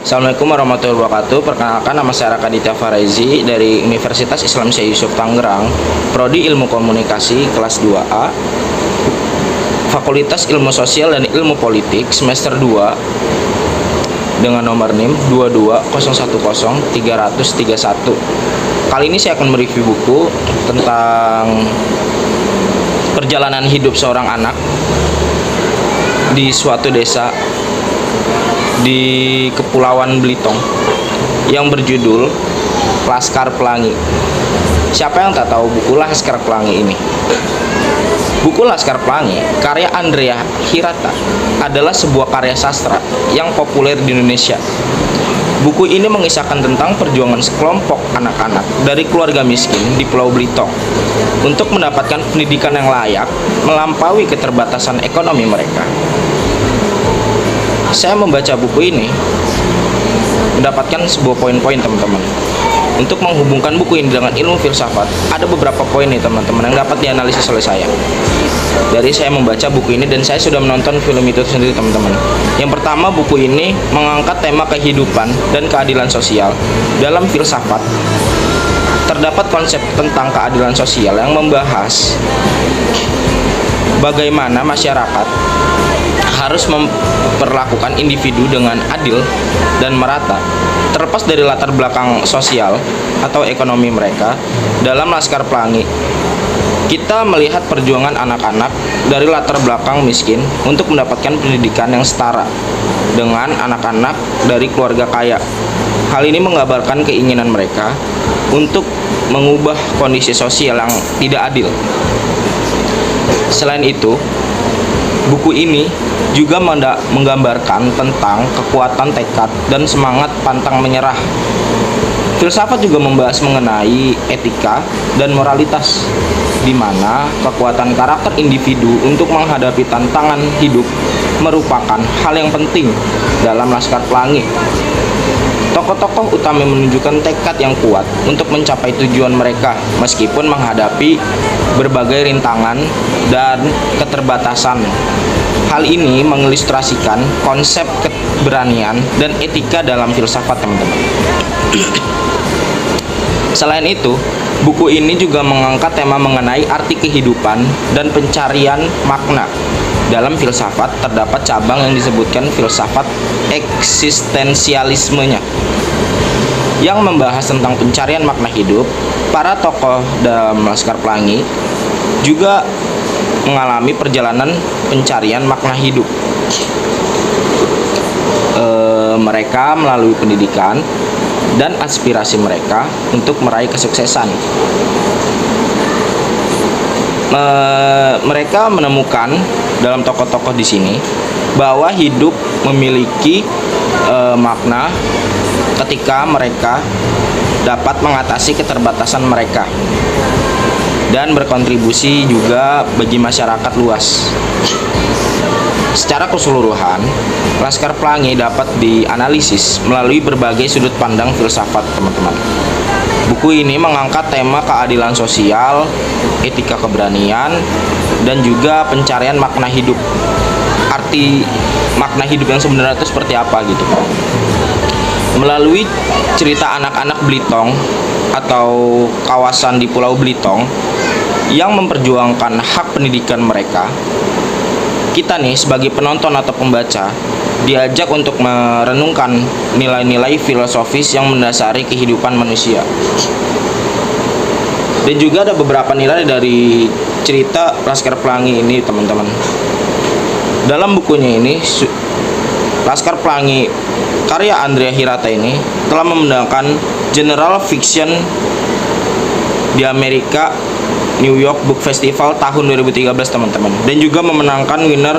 Assalamualaikum warahmatullahi wabarakatuh. Perkenalkan, nama saya Rakaditya Farezi dari Universitas Islam Syekh Yusuf Tangerang, Prodi Ilmu Komunikasi kelas 2A, Fakultas Ilmu Sosial dan Ilmu Politik semester 2 dengan nomor NIM 22010-331. Kali ini saya akan mereview buku tentang perjalanan hidup seorang anak di suatu desa di Kepulauan Belitung yang berjudul Laskar Pelangi. Siapa yang tak tahu buku Laskar Pelangi ini? Buku Laskar Pelangi karya Andrea Hirata adalah sebuah karya sastra yang populer di Indonesia. Buku ini mengisahkan tentang perjuangan sekelompok anak-anak dari keluarga miskin di Pulau Belitung untuk mendapatkan pendidikan yang layak melampaui keterbatasan ekonomi mereka. Saya membaca buku ini mendapatkan sebuah poin-poin, teman-teman. Untuk menghubungkan buku ini dengan ilmu filsafat, ada beberapa poin nih, teman-teman, yang dapat dianalisis oleh saya dari saya membaca buku ini, dan saya sudah menonton film itu sendiri, teman-teman. Yang pertama, buku ini mengangkat tema kehidupan dan keadilan sosial. Dalam filsafat terdapat konsep tentang keadilan sosial yang membahas bagaimana masyarakat harus memperlakukan individu dengan adil dan merata, terlepas dari latar belakang sosial atau ekonomi mereka. Dalam Laskar Pelangi, kita melihat perjuangan anak-anak dari latar belakang miskin untuk mendapatkan pendidikan yang setara dengan anak-anak dari keluarga kaya. Hal ini menggambarkan keinginan mereka untuk mengubah kondisi sosial yang tidak adil. Selain itu, buku ini juga menggambarkan tentang kekuatan tekad dan semangat pantang menyerah. Filsafat juga membahas mengenai etika dan moralitas, di mana kekuatan karakter individu untuk menghadapi tantangan hidup merupakan hal yang penting dalam Laskar Pelangi. Tokoh-tokoh utama menunjukkan tekad yang kuat untuk mencapai tujuan mereka meskipun menghadapi berbagai rintangan dan keterbatasan. Hal ini mengilustrasikan konsep keberanian dan etika dalam filsafat, teman-teman. Selain itu, buku ini juga mengangkat tema mengenai arti kehidupan dan pencarian makna. Dalam filsafat terdapat cabang yang disebutkan filsafat eksistensialismenya, yang membahas tentang pencarian makna hidup. Para tokoh dalam Laskar Pelangi juga mengalami perjalanan pencarian makna hidup. Mereka melalui pendidikan dan aspirasi mereka untuk meraih kesuksesan. Mereka menemukan dalam tokoh-tokoh di sini bahwa hidup memiliki makna ketika mereka dapat mengatasi keterbatasan mereka dan berkontribusi juga bagi masyarakat luas. Secara keseluruhan, Laskar Pelangi dapat dianalisis melalui berbagai sudut pandang filsafat, teman-teman. Buku ini mengangkat tema keadilan sosial, etika keberanian, dan juga pencarian makna hidup. Arti makna hidup yang sebenarnya itu seperti apa gitu. Melalui cerita anak-anak Belitung atau kawasan di Pulau Belitung yang memperjuangkan hak pendidikan mereka, kita nih sebagai penonton atau pembaca diajak untuk merenungkan nilai-nilai filosofis yang mendasari kehidupan manusia. Dan juga ada beberapa nilai dari cerita Laskar Pelangi ini, teman-teman. Dalam bukunya ini, Laskar Pelangi karya Andrea Hirata ini telah memenangkan General Fiction di Amerika New York Book Festival tahun 2013, teman-teman, dan juga memenangkan Winner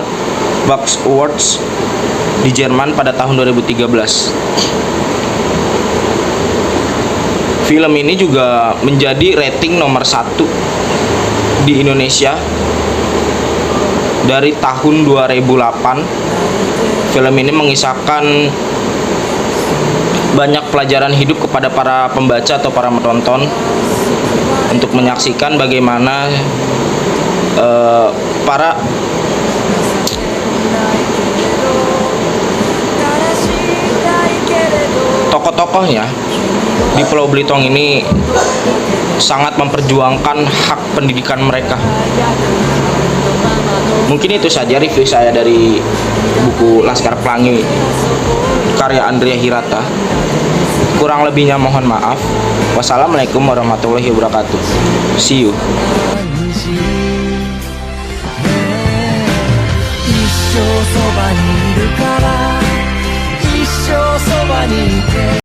Books Awards di Jerman pada tahun 2013. Film ini juga menjadi rating nomor 1 di Indonesia dari tahun 2008. Film ini mengisahkan banyak pelajaran hidup kepada para pembaca atau para penonton untuk menyaksikan bagaimana para tokoh-tokohnya di Pulau Belitung ini sangat memperjuangkan hak pendidikan mereka. Mungkin itu saja review saya dari buku Laskar Pelangi karya Andrea Hirata. Kurang lebihnya mohon maaf. Wassalamualaikum warahmatullahi wabarakatuh. See you. 一生そばにいるから一生そばにいて